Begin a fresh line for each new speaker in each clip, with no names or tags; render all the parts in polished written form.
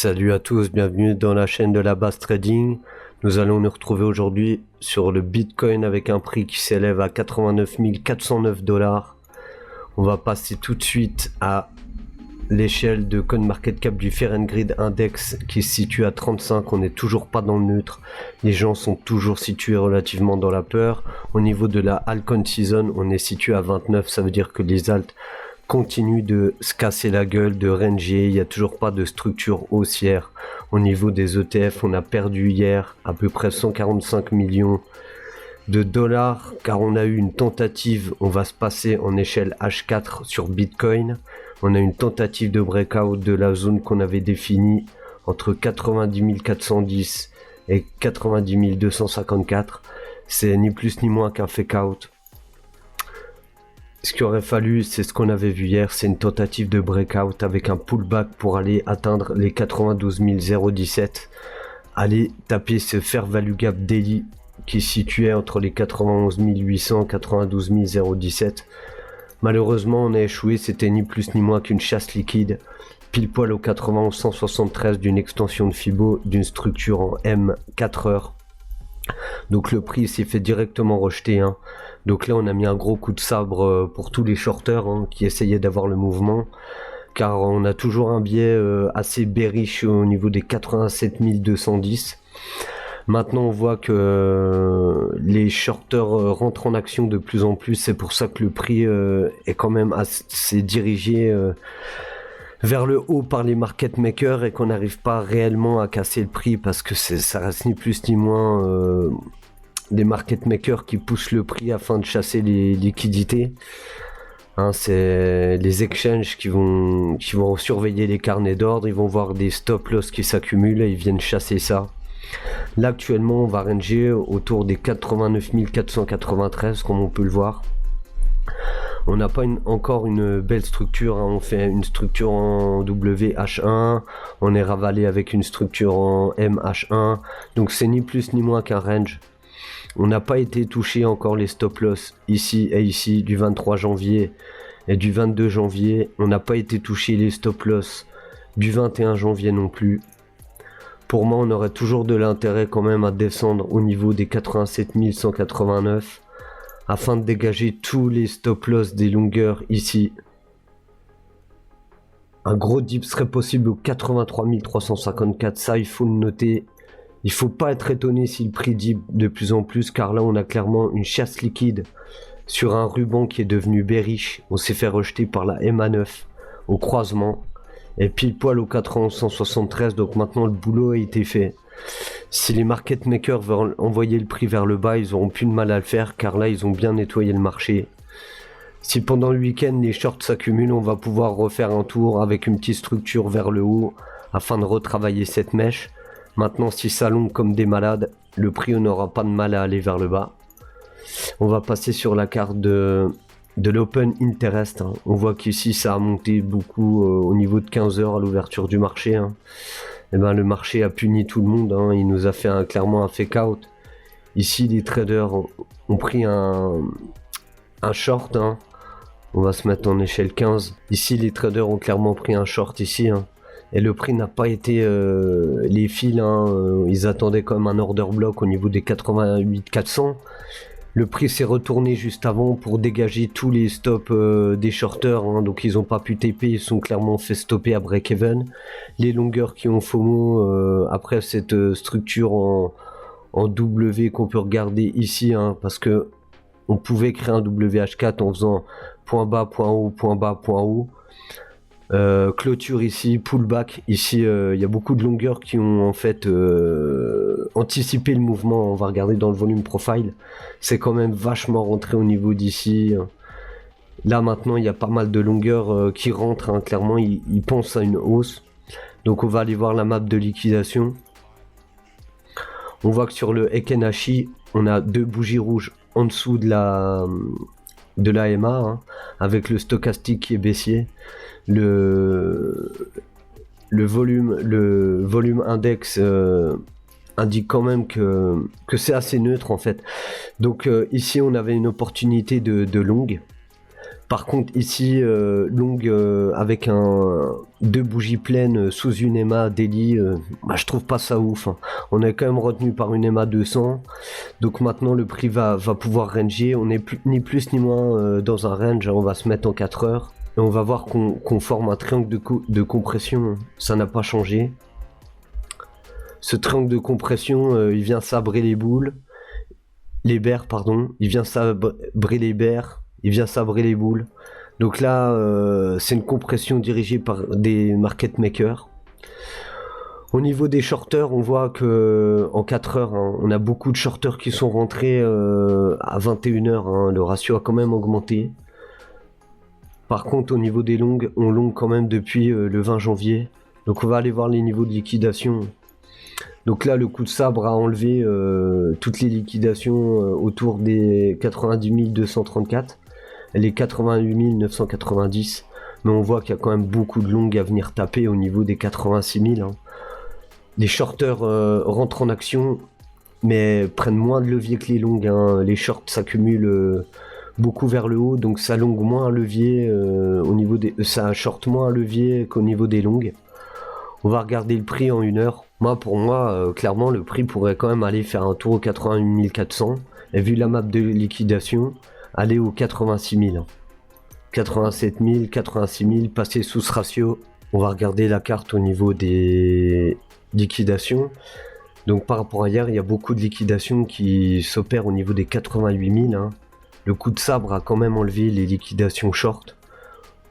Salut à tous, bienvenue dans la chaîne de la base trading. Nous allons nous retrouver aujourd'hui sur le Bitcoin avec un prix qui s'élève à 89 409 $. On va passer tout de suite à l'échelle de CoinMarketCap du Fear and Greed Index qui se situe à 35. On n'est toujours pas dans le neutre. Les gens sont toujours situés relativement dans la peur. Au niveau de la altcoin season, on est situé à 29. Ça veut dire que les alts continue de se casser la gueule, de ranger, il n'y a toujours pas de structure haussière. Au niveau des ETF, on a perdu hier à peu près 145 millions de dollars car on a eu une tentative, on va se passer en échelle H4 sur Bitcoin. On a une tentative de breakout de la zone qu'on avait définie entre 90 410 et 90 254. C'est ni plus ni moins qu'un fake out. Ce qu'il aurait fallu, c'est ce qu'on avait vu hier, c'est une tentative de breakout avec un pullback pour aller atteindre les 92 017. Aller taper ce fair value gap daily qui se situait entre les 91 800 et 92 017. Malheureusement, on a échoué, c'était ni plus ni moins qu'une chasse liquide, pile poil au 91 173 d'une extension de Fibo d'une structure en M 4 heures. Donc le prix s'est fait directement rejeter, hein. Donc là on a mis un gros coup de sabre pour tous les shorters qui essayaient d'avoir le mouvement, car on a toujours un biais assez bearish au niveau des 87 210. Maintenant on voit que les shorters rentrent en action de plus en plus, c'est pour ça que le prix est quand même assez dirigé vers le haut par les market makers et qu'on n'arrive pas réellement à casser le prix parce que ça reste ni plus ni moins des market makers qui poussent le prix afin de chasser les liquidités. C'est les exchanges qui vont surveiller les carnets d'ordre, ils vont voir des stop loss qui s'accumulent et ils viennent chasser ça. Là actuellement on va ranger autour des 89 493 comme on peut le voir. On n'a pas encore une belle structure, on fait une structure en WH1, on est ravalé avec une structure en MH1, donc c'est ni plus ni moins qu'un range. On n'a pas été touché encore les stop loss ici et ici du 23 janvier et du 22 janvier, on n'a pas été touché les stop loss du 21 janvier non plus. Pour moi on aurait toujours de l'intérêt quand même à descendre au niveau des 87 189. Afin de dégager tous les stop loss des longueurs ici. Un gros dip serait possible au 83 354, ça il faut le noter. Il faut pas être étonné si le prix dip de plus en plus, car là on a clairement une chasse liquide sur un ruban qui est devenu bearish. On s'est fait rejeter par la MA9 au croisement et pile poil au 91 173, donc maintenant le boulot a été fait. Si les market makers veulent envoyer le prix vers le bas, ils auront plus de mal à le faire car là ils ont bien nettoyé le marché. Si pendant le week-end les shorts s'accumulent, on va pouvoir refaire un tour avec une petite structure vers le haut afin de retravailler cette mèche. Maintenant si ça longe comme des malades, le prix on n'aura pas de mal à aller vers le bas. On va passer sur la carte de l'open interest. On voit qu'ici ça a monté beaucoup au niveau de 15 heures à l'ouverture du marché. Et ben le marché a puni tout le monde, il nous a fait clairement un fake out. Ici les traders ont pris un short, on va se mettre en échelle 15. Ici les traders ont clairement pris un short ici, et le prix n'a pas été les fils, ils attendaient comme un order block au niveau des 88 400. Le prix s'est retourné juste avant pour dégager tous les stops des shorters, donc ils n'ont pas pu TP, ils sont clairement fait stopper à break-even. Les longueurs qui ont FOMO après cette structure en W qu'on peut regarder ici, parce que on pouvait créer un WH4 en faisant point bas, point haut, point bas, point haut. Clôture ici, pullback ici, il y a beaucoup de longueurs qui ont en fait anticipé le mouvement. On va regarder dans le volume profile, c'est quand même vachement rentré au niveau d'ici. Là maintenant il y a pas mal de longueurs qui rentrent, clairement ils pensent à une hausse, donc on va aller voir la map de liquidation. On voit que sur le Ekenashi on a deux bougies rouges en dessous de la MA, avec le stochastique qui est baissier. Le volume index indique quand même que c'est assez neutre en fait. Donc ici on avait une opportunité de longue. Par contre ici longue avec deux bougies pleines sous une EMA daily, je trouve pas ça ouf, hein. On est quand même retenu par une EMA 200, donc maintenant le prix va pouvoir ranger. On est ni plus ni moins dans un range, hein. On va se mettre en 4 heures et on va voir qu'on forme un triangle de compression. Ça n'a pas changé. Ce triangle de compression, il vient sabrer les boules, les bears, pardon. Il vient sabrer les bears, il vient sabrer les boules. Donc là, c'est une compression dirigée par des market makers. Au niveau des shorters, on voit que en 4 heures, hein, on a beaucoup de shorters qui sont rentrés à 21 heures. Hein. Le ratio a quand même augmenté. Par contre, au niveau des longues, on long quand même depuis le 20 janvier. Donc on va aller voir les niveaux de liquidation. Donc là, le coup de sabre a enlevé toutes les liquidations autour des 90 234. Les 88 990, mais on voit qu'il y a quand même beaucoup de longues à venir taper au niveau des 86 000. Hein. Les shorters rentrent en action, mais prennent moins de levier que les longues. Hein. Les shorts s'accumulent beaucoup vers le haut, donc ça longue moins un levier au niveau des, ça short moins un levier qu'au niveau des longues. On va regarder le prix en 1 heure. Pour moi, clairement, le prix pourrait quand même aller faire un tour aux 88 400. Et vu la map de liquidation, aller aux 86 000. 87 000, 86 000, passer sous ce ratio. On va regarder la carte au niveau des liquidations. Donc par rapport à hier, il y a beaucoup de liquidations qui s'opèrent au niveau des 88 000. Hein. Le coup de sabre a quand même enlevé les liquidations short.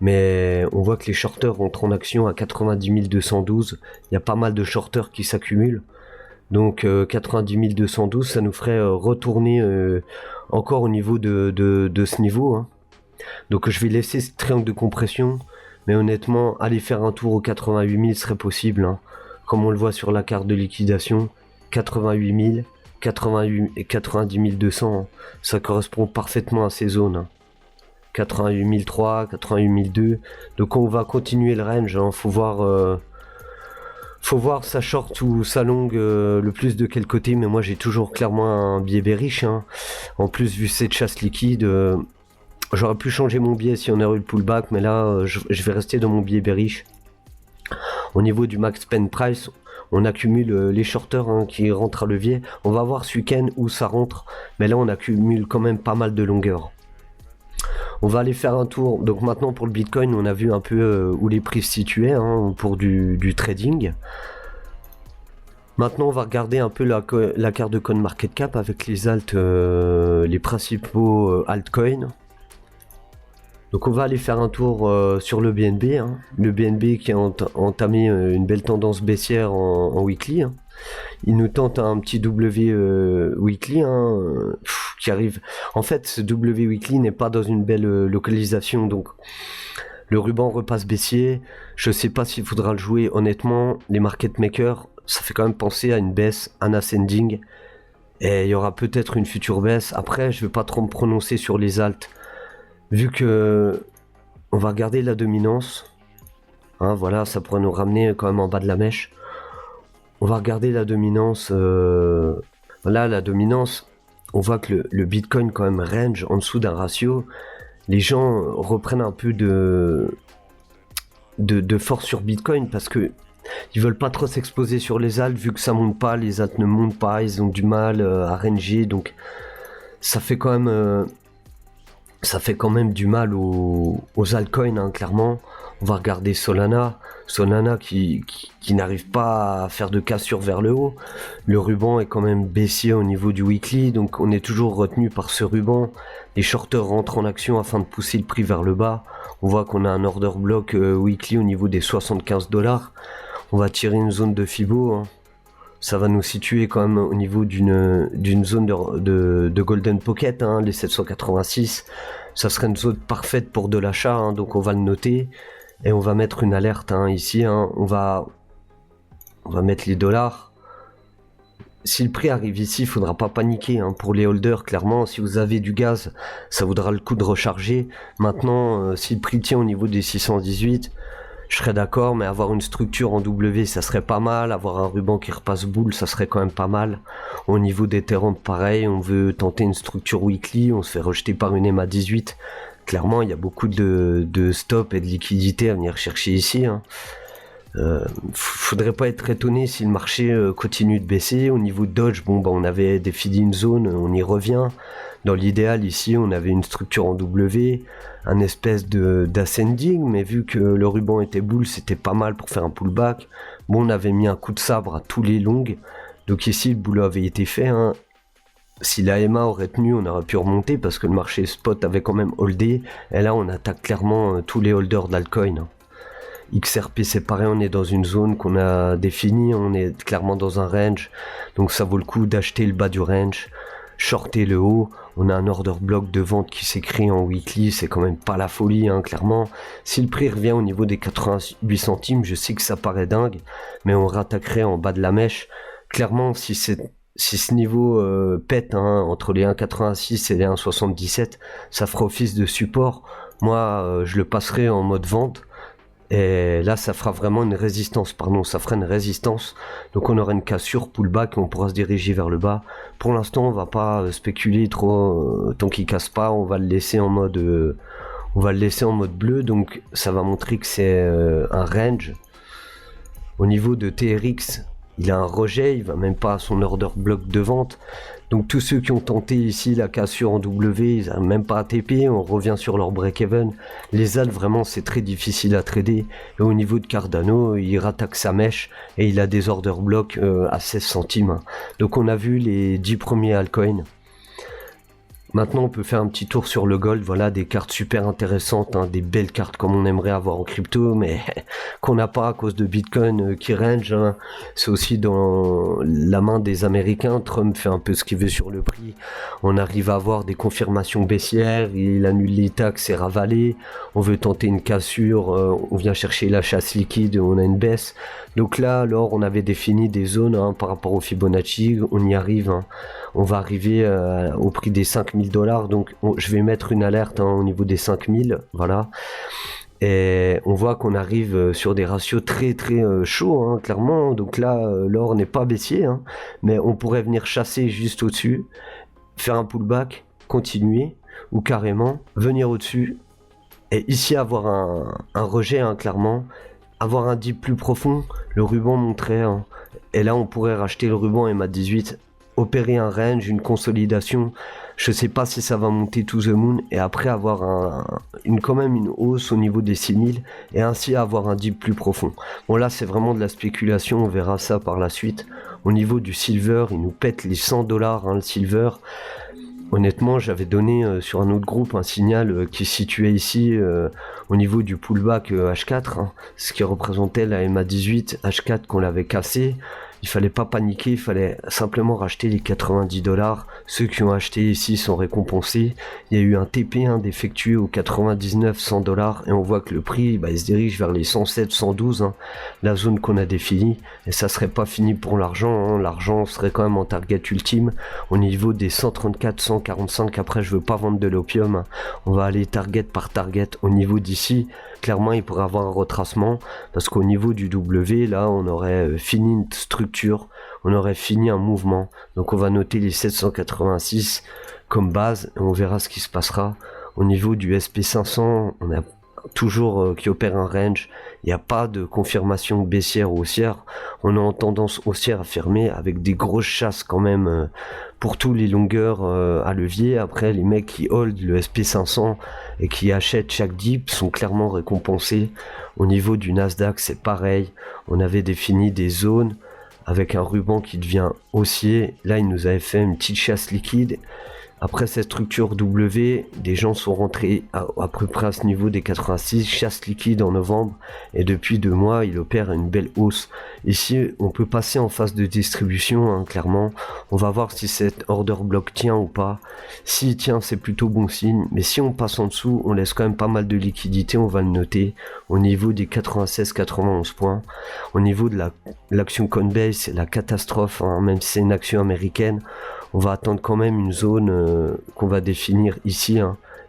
Mais on voit que les shorters rentrent en action à 90 212. Il y a pas mal de shorters qui s'accumulent. Donc 90 212, ça nous ferait retourner encore au niveau de ce niveau. Hein. Donc je vais laisser ce triangle de compression. Mais honnêtement, aller faire un tour aux 88 000 serait possible. Hein. Comme on le voit sur la carte de liquidation, 88 000, 90 200, hein. Ça correspond parfaitement à ces zones. Hein. 88 300, 88 200. Donc on va continuer le range. Hein. Faut voir sa short ou sa longue le plus de quel côté, mais moi j'ai toujours clairement un biais bearish. Hein. En plus, vu cette chasse liquide, j'aurais pu changer mon biais si on a eu le pullback, mais là je vais rester dans mon biais bearish. Au niveau du max pen price, on accumule les shorters hein, qui rentrent à levier. On va voir ce week-end où ça rentre, mais là on accumule quand même pas mal de longueur. On va aller faire un tour. Donc maintenant pour le Bitcoin, on a vu un peu où les prix se situaient hein, pour du trading. Maintenant on va regarder un peu la carte de CoinMarketCap avec les alts, les principaux altcoins. Donc on va aller faire un tour sur le BNB. Hein. Le BNB qui a entamé une belle tendance baissière en weekly. Hein. Il nous tente un petit W weekly hein, qui arrive. En fait, ce W weekly n'est pas dans une belle localisation, donc le ruban repasse baissier. Je sais pas s'il faudra le jouer. Honnêtement, les market makers, ça fait quand même penser à une baisse, un ascending, et il y aura peut-être une future baisse. Après, je vais pas trop me prononcer sur les alts, vu que on va regarder la dominance. Hein, voilà, ça pourrait nous ramener quand même en bas de la mèche. On va regarder la dominance. Là, la dominance, on voit que le Bitcoin quand même range en dessous d'un ratio. Les gens reprennent un peu de force sur Bitcoin parce que ils veulent pas trop s'exposer sur les alts vu que ça monte pas, les alts ne montent pas, ils ont du mal à ranger, donc ça fait quand même du mal aux altcoins hein, clairement. On va regarder Solana qui n'arrive pas à faire de cassure vers le haut. Le ruban est quand même baissier au niveau du weekly, donc on est toujours retenu par ce ruban. Les shorters rentrent en action afin de pousser le prix vers le bas. On voit qu'on a un order block weekly au niveau des 75 $. On va tirer une zone de Fibo. Hein. Ça va nous situer quand même au niveau d'une zone de Golden Pocket, hein, les 786. Ça serait une zone parfaite pour de l'achat, hein, donc on va le noter. Et on va mettre une alerte hein, ici, hein. On va mettre les dollars. Si le prix arrive ici, il ne faudra pas paniquer hein, pour les holders, clairement. Si vous avez du gaz, ça vaudra le coup de recharger. Maintenant, si le prix tient au niveau des 618, je serais d'accord, mais avoir une structure en W, ça serait pas mal. Avoir un ruban qui repasse boule, ça serait quand même pas mal. Au niveau des terrains, pareil, on veut tenter une structure weekly, on se fait rejeter par une EMA 18. Clairement, il y a beaucoup de stop et de liquidité à venir chercher ici. Hein. Faudrait pas être étonné si le marché continue de baisser. Au niveau de Dodge, on avait défini une zone, on y revient. Dans l'idéal, ici, on avait une structure en W, un espèce d'ascending, mais vu que le ruban était boule, c'était pas mal pour faire un pullback. On avait mis un coup de sabre à tous les longs, donc ici, le boulot avait été fait. Si la EMA aurait tenu, on aurait pu remonter parce que le marché spot avait quand même holdé. Et là, on attaque clairement tous les holders d'altcoin. XRP c'est pareil, on est dans une zone qu'on a définie, on est clairement dans un range, donc ça vaut le coup d'acheter le bas du range, shorter le haut. On a un order block de vente qui s'écrit en weekly, c'est quand même pas la folie, clairement. Si le prix revient au niveau des 88 centimes, je sais que ça paraît dingue, mais on rattaquerait en bas de la mèche. Clairement, si ce niveau pète entre les 1,86 et les 1,77, ça fera office de support. Moi, je le passerai en mode vente. Et là, ça fera vraiment une résistance, ça fera une résistance. Donc on aura une cassure, pullback, et on pourra se diriger vers le bas. Pour l'instant, on va pas spéculer trop tant qu'il casse pas. On va le laisser en mode, bleu. Donc ça va montrer que c'est un range. Au niveau de TRX, il a un rejet, il va même pas à son order block de vente. Donc tous ceux qui ont tenté ici la cassure en W, ils n'ont même pas ATP, on revient sur leur break-even. Les AL, vraiment, c'est très difficile à trader. Et au niveau de Cardano, il rattaque sa mèche et il a des order blocks à 16 centimes. Donc on a vu les 10 premiers altcoins. Maintenant, on peut faire un petit tour sur le gold. Voilà, des cartes super intéressantes, des belles cartes comme on aimerait avoir en crypto, mais qu'on n'a pas à cause de Bitcoin qui range. C'est aussi dans la main des Américains. Trump fait un peu ce qu'il veut sur le prix. On arrive à avoir des confirmations baissières. Il annule les taxes et ravalé. On veut tenter une cassure. On vient chercher la chasse liquide. On a une baisse. Donc là, alors, on avait défini des zones par rapport au Fibonacci. On y arrive. On va arriver au prix des 5000 $. Donc je vais mettre une alerte au niveau des 5000. Voilà. Et on voit qu'on arrive sur des ratios très très chauds, clairement. Donc là, l'or n'est pas baissier. Mais on pourrait venir chasser juste au-dessus. Faire un pullback. Continuer. Ou carrément venir au-dessus. Et ici avoir un rejet, clairement. Avoir un dip plus profond. Le ruban montrait. Et là, on pourrait racheter le ruban MA18. Opérer un range, une consolidation. Je sais pas si ça va monter to the moon et après avoir quand même une hausse au niveau des 6000 et ainsi avoir un dip plus profond. Bon, là c'est vraiment de la spéculation, on verra ça par la suite. Au niveau du silver, il nous pète les 100 $, le silver. Honnêtement, j'avais donné sur un autre groupe un signal qui se situait ici au niveau du pullback H4, ce qui représentait la MA18 H4 qu'on l'avait cassé. Il fallait pas paniquer, il fallait simplement racheter les 90 $. Ceux qui ont acheté ici sont récompensés. Il y a eu un TP d'effectué aux 99 100 $ et on voit que le prix il se dirige vers les 107 112, la zone qu'on a définie. Et ça serait pas fini pour l'argent. L'argent serait quand même en target ultime au niveau des 134 145. Après, je veux pas vendre de l'opium. On va aller target par target au niveau d'ici. Clairement, il pourrait avoir un retracement parce qu'au niveau du W, là, on aurait fini une structure, on aurait fini un mouvement. Donc, on va noter les 786 comme base et on verra ce qui se passera. Au niveau du SP500, on a toujours qui opère un range. Il n'y a pas de confirmation baissière ou haussière. On est en tendance haussière affirmée avec des grosses chasses quand même pour tous les longueurs à levier. Après, les mecs qui hold le SP500 et qui achètent chaque dip sont clairement récompensés. Au niveau du Nasdaq, c'est pareil. On avait défini des zones avec un ruban qui devient haussier. Là, il nous avait fait une petite chasse liquide. Après cette structure W, des gens sont rentrés à peu près à ce niveau des 86, chasse liquide en novembre, et depuis 2 mois, il opère une belle hausse. Ici, on peut passer en phase de distribution, clairement. On va voir si cet order block tient ou pas. S'il tient, c'est plutôt bon signe, mais si on passe en dessous, on laisse quand même pas mal de liquidité, on va le noter, au niveau des 96-91 points. Au niveau de l'action Coinbase, c'est la catastrophe, même si c'est une action américaine. On va attendre quand même une zone qu'on va définir ici,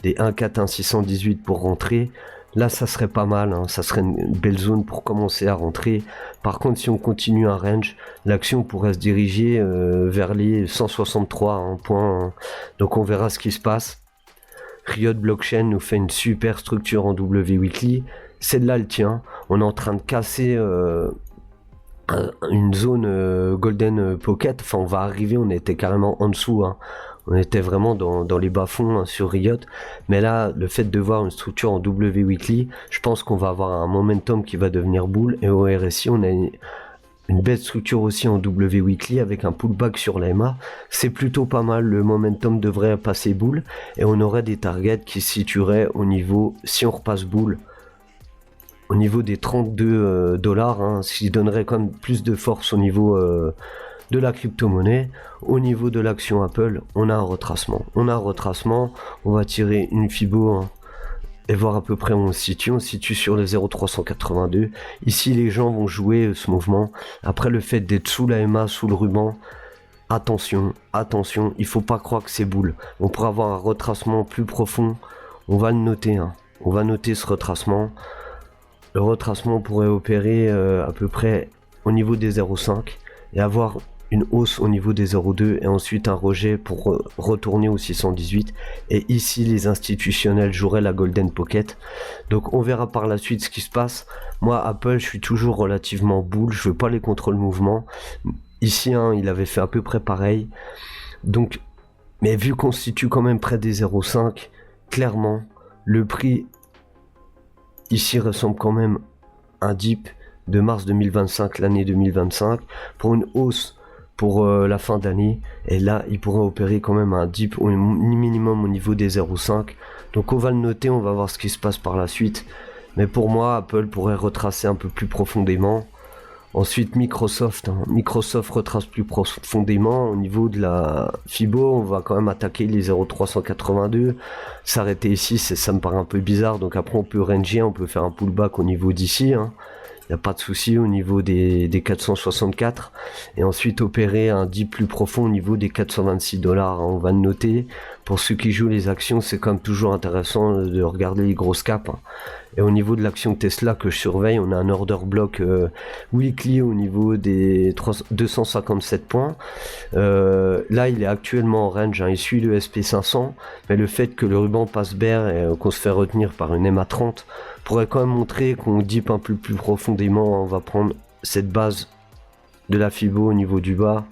des 1,41618 pour rentrer. Là, ça serait pas mal, ça serait une belle zone pour commencer à rentrer. Par contre, si on continue un range, l'action pourrait se diriger vers les 163 points. Donc on verra ce qui se passe. Riot Blockchain nous fait une super structure en W Weekly. Celle-là, elle tient. On est en train de casser une zone Golden Pocket. Enfin, on va arriver, on était carrément en dessous, hein. On était vraiment dans les bas-fonds, hein, sur Riot. Mais là, le fait de voir une structure en W weekly, je pense qu'on va avoir un momentum qui va devenir bull. Et au RSI, on a une belle structure aussi en W weekly avec un pullback sur la MA. C'est plutôt pas mal. Le momentum devrait passer bull. Et on aurait des targets qui se situeraient au niveau, si on repasse bull, au niveau des 32 dollars, hein, ce qui donnerait quand même plus de force au niveau de la crypto-monnaie. Au niveau de l'action Apple, on a un retracement. On va tirer une Fibo, hein, et voir à peu près où on se situe. On se situe sur le 0,382. Ici, les gens vont jouer ce mouvement. Après, le fait d'être sous la MA, sous le ruban, attention, il faut pas croire que c'est boule. On pourrait avoir un retracement plus profond. On va le noter, hein. On va noter ce retracement. Le retracement pourrait opérer à peu près au niveau des 0,5 et avoir une hausse au niveau des 0,2 et ensuite un rejet pour retourner au 618. Et ici, les institutionnels joueraient la Golden Pocket. Donc on verra par la suite ce qui se passe. Moi, Apple, je suis toujours relativement bull. Je veux pas les contrôles mouvements. Ici, hein, il avait fait à peu près pareil. Donc, mais vu qu'on se situe quand même près des 0,5, clairement, le prix ici ressemble quand même à un dip de mars 2025, l'année 2025, pour une hausse pour la fin d'année. Et là, il pourrait opérer quand même un dip au minimum au niveau des 0,5. Donc on va le noter, on va voir ce qui se passe par la suite. Mais pour moi, Apple pourrait retracer un peu plus profondément. Ensuite, Microsoft, hein. Microsoft retrace plus profondément. Au niveau de la Fibo, on va quand même attaquer les 0,382. S'arrêter ici, ça me paraît un peu bizarre. Donc après, on peut ranger, on peut faire un pullback au niveau d'ici, hein. Il n'y a pas de souci au niveau des 464. Et ensuite opérer un dip plus profond au niveau des 426 dollars. On va le noter. Pour ceux qui jouent les actions, c'est quand même toujours intéressant de regarder les grosses caps, hein. Et au niveau de l'action Tesla que je surveille, on a un order block weekly au niveau des 257 points. Là, il est actuellement en range, hein. Il suit le SP500. Mais le fait que le ruban passe bear et qu'on se fait retenir par une MA30 pourrait quand même montrer qu'on dip un peu plus profondément. On va prendre cette base de la Fibo au niveau du bas.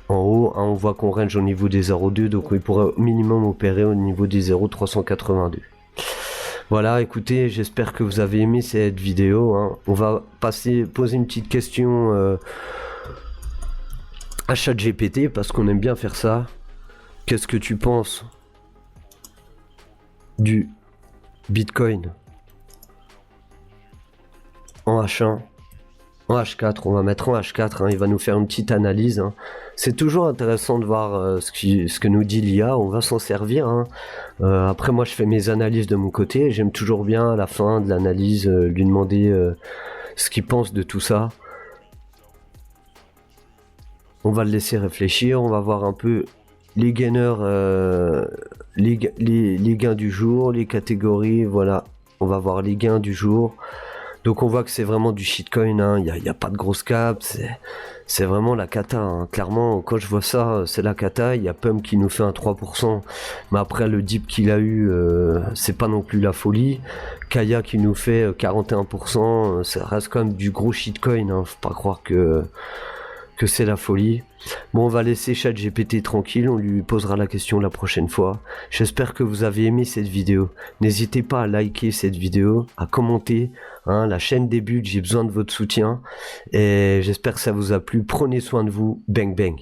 En haut, hein, on voit qu'on range au niveau des 0,2, donc il pourrait au minimum opérer au niveau des 0,382. Voilà, écoutez, j'espère que vous avez aimé cette vidéo, hein. On va poser une petite question à ChatGPT parce qu'on aime bien faire ça. Qu'est-ce que tu penses du Bitcoin en H1, en H4? On va mettre en H4, hein. Il va nous faire une petite analyse, hein. C'est toujours intéressant de voir ce que nous dit l'IA. On va s'en servir, hein. Après, moi, je fais mes analyses de mon côté. J'aime toujours bien, à la fin de l'analyse, lui demander ce qu'il pense de tout ça. On va le laisser réfléchir. On va voir un peu les gainers, les gains du jour, les catégories. Voilà, on va voir les gains du jour. Donc on voit que c'est vraiment du shitcoin, hein. Il y a pas de grosse cap, c'est vraiment la cata, hein. Clairement, quand je vois ça, c'est la cata. Il y a Pump qui nous fait un 3%, mais après le dip qu'il a eu, c'est pas non plus la folie. Kaya qui nous fait 41%, ça reste quand même du gros shitcoin, hein. Faut pas croire que c'est la folie. Bon, on va laisser ChatGPT tranquille, on lui posera la question la prochaine fois. J'espère que vous avez aimé cette vidéo. N'hésitez pas à liker cette vidéo, à commenter, hein. La chaîne débute, j'ai besoin de votre soutien. Et j'espère que ça vous a plu. Prenez soin de vous. Bang bang.